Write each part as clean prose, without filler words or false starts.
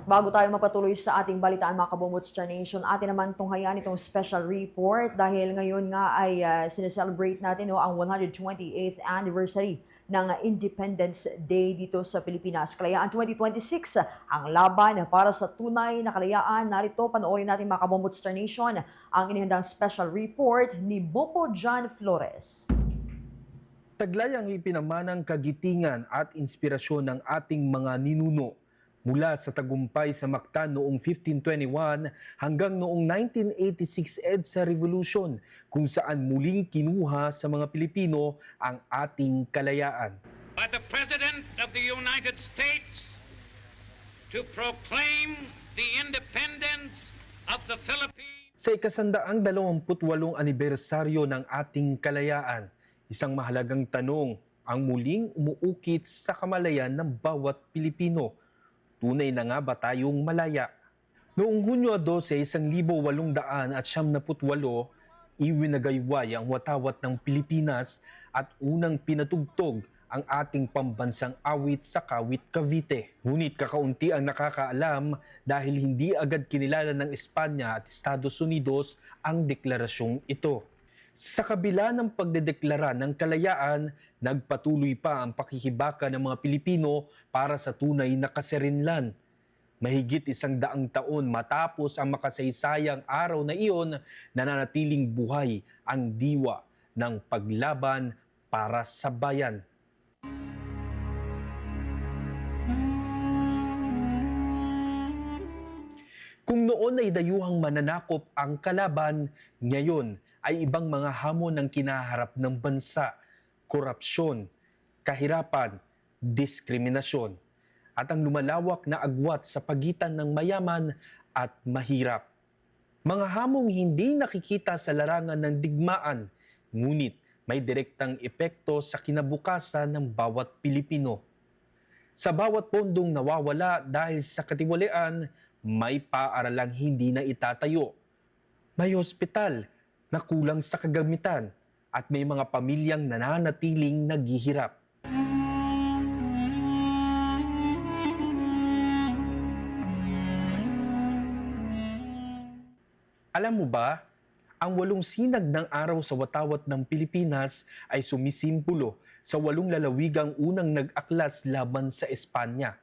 At bago tayo mapatuloy sa ating balitaan mga Kabombot Star Nation, atin naman tunghayan itong special report dahil ngayon nga ay sineselebrate natin ang 128th anniversary ng Independence Day dito sa Pilipinas. Kalayaan 2026, ang laban para sa tunay na kalayaan. Narito, panoorin natin mga Kabombot Star Nation ang inihandang special report ni Bopo John Flores. Taglay ang ipinamanang kagitingan at inspirasyon ng ating mga ninuno mula sa tagumpay sa Mactan noong 1521 hanggang noong 1986 EDSA Revolution kung saan muling kinuha sa mga Pilipino ang ating kalayaan. By the President of the United States to proclaim the independence of the Philippines. Sa ikasandaang 28 anibersaryo ng ating kalayaan, isang mahalagang tanong ang muling umuukit sa kamalayan ng bawat Pilipino. Tunay na nga ba tayong malaya? Noong Hunyo 12, 1878, iwinagayway ang watawat ng Pilipinas at unang pinatugtog ang ating pambansang awit sa Kawit, Cavite. Ngunit kakaunti ang nakakaalam dahil hindi agad kinilala ng Espanya at Estados Unidos ang deklarasyong ito. Sa kabila ng pagdedeklara ng kalayaan, nagpatuloy pa ang pakikibaka ng mga Pilipino para sa tunay na kaserinlan. Mahigit 100 taon matapos ang makasaysayang araw na iyon, nananatiling buhay ang diwa ng paglaban para sa bayan. Kung noon ay dayuhang mananakop ang kalaban, ngayon ay ibang mga hamon ang kinaharap ng bansa, korupsyon, kahirapan, diskriminasyon, at ang lumalawak na agwat sa pagitan ng mayaman at mahirap. Mga hamong hindi nakikita sa larangan ng digmaan, ngunit may direktang epekto sa kinabukasan ng bawat Pilipino. Sa bawat pondong nawawala dahil sa katiwalian, may paaralang hindi na itatayo. May hospital na kulang sa kagamitan at may mga pamilyang nananatiling naghihirap. Alam mo ba, ang 8 sinag ng araw sa watawat ng Pilipinas ay sumisimbolo sa 8 lalawigang unang nag-aklas laban sa Espanya.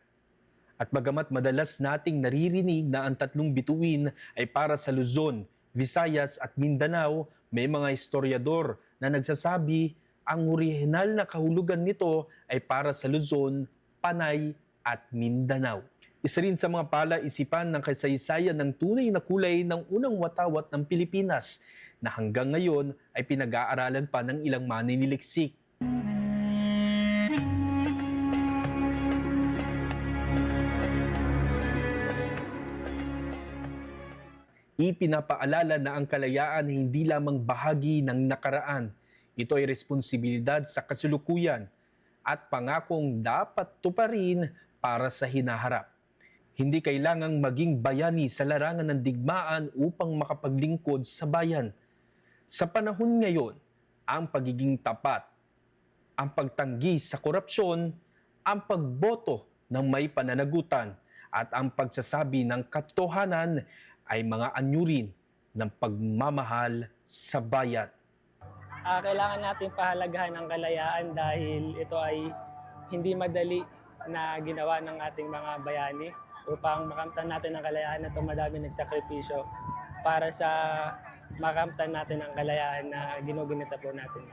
At bagamat madalas nating naririnig na ang 3 bituin ay para sa Luzon, Visayas at Mindanao, may mga historiador na nagsasabi ang orihinal na kahulugan nito ay para sa Luzon, Panay at Mindanao. Isa rin sa mga palaisipan ng kasaysayan ng tunay na kulay ng unang watawat ng Pilipinas na hanggang ngayon ay pinag-aaralan pa ng ilang maninileksik. Ipinapaalala na ang kalayaan ay hindi lamang bahagi ng nakaraan. Ito ay responsibilidad sa kasulukuyan at pangakong dapat tuparin para sa hinaharap. Hindi kailangang maging bayani sa larangan ng digmaan upang makapaglingkod sa bayan. Sa panahon ngayon, ang pagiging tapat, ang pagtanggi sa korupsyon, ang pagboto ng may pananagutan, at ang pagsasabi ng katotohanan ay mga anyurin ng pagmamahal sa bayan. Kailangan natin pahalagahan ang kalayaan dahil ito ay hindi madali na ginawa ng ating mga bayani. Upang makamtan natin ang kalayaan na ito, madami nagsakripisyo para sa makamtan natin ang kalayaan na ginugunita po natin.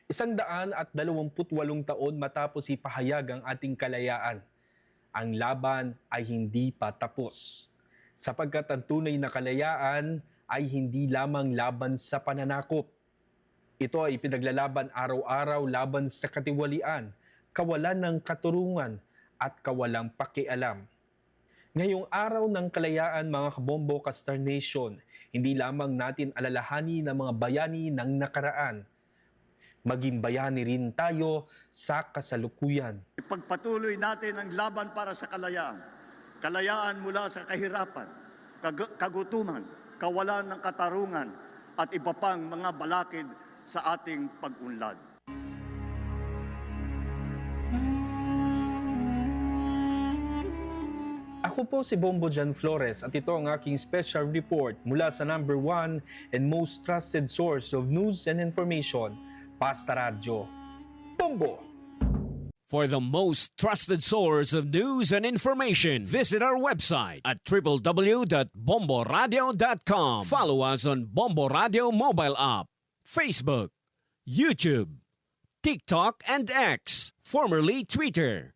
128 taon matapos ipahayag ang ating kalayaan, ang laban ay hindi pa tapos. Sapagkat ang tunay na kalayaan ay hindi lamang laban sa pananakop. Ito ay pinaglalaban araw-araw laban sa katiwalian, kawalan ng katurungan at kawalang pakialam. Ngayong araw ng kalayaan mga kabombo Star Nation, hindi lamang natin alalahanin ang mga bayani ng nakaraan. Maging bayani rin tayo sa kasalukuyan. Ipagpatuloy natin ang laban para sa kalayaan. Kalayaan mula sa kahirapan, kagutuman, kawalan ng katarungan at iba pang mga balakid sa ating pag-unlad. Ako po si Bombo Jan Flores at ito ang aking special report mula sa number 1 and most trusted source of news and information, Basta Radio. Bombo! For the most trusted source of news and information, visit our website at www.bomboradio.com. Follow us on Bombo Radio mobile app, Facebook, YouTube, TikTok, and X, formerly Twitter.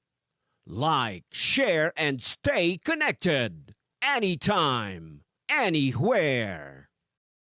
Like, share, and stay connected. Anytime, anywhere.